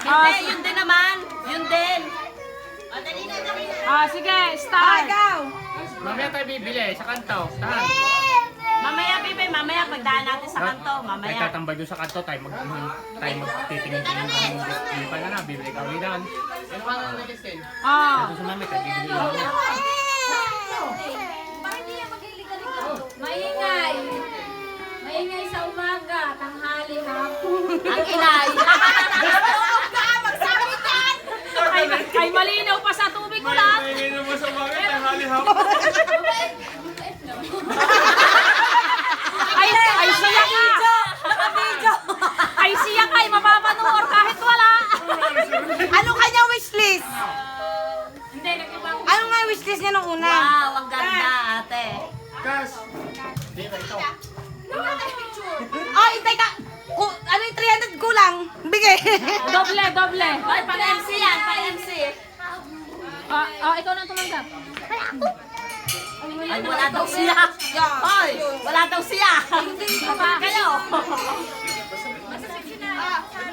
Hindi, yun din naman. Yun din. Sige, start. Ikaw. Mamaya tayo bibili sa kanto. Tahan. Mamaya, Bibi, mamaya pagdaan natin sa kanto. Tayo Mamaya. tatambay doon sa kanto. Tayo magtitingin-tingin. Bibili pa na, bibili ka ulinan. Ano ka na nag-extend? Ito sa mami, tayo bibili lang. Maingay. Maingay sa umaga, tanghali, hapon. Ang inay. Ay, malinaw pa sa tubig ko lang. Ngayon mo sa mga tanghali hapon. Ay, siya ka. Ay, siya ka. Ay, mapapanood kahit wala. Ano kanya wishlist? Hindi, nag-ibang. Ano nga wishlist niya nung una? Wow, ang ganda, ate. Kas. Di ba ito? Oh, intay ka. Ano yung 300 kulang? Bigay. Doble, doble. Ay, pang-MC yan, pang-MC. Ikaw na tumanggap. Ay, wala daw siya. Ay, wala daw siya.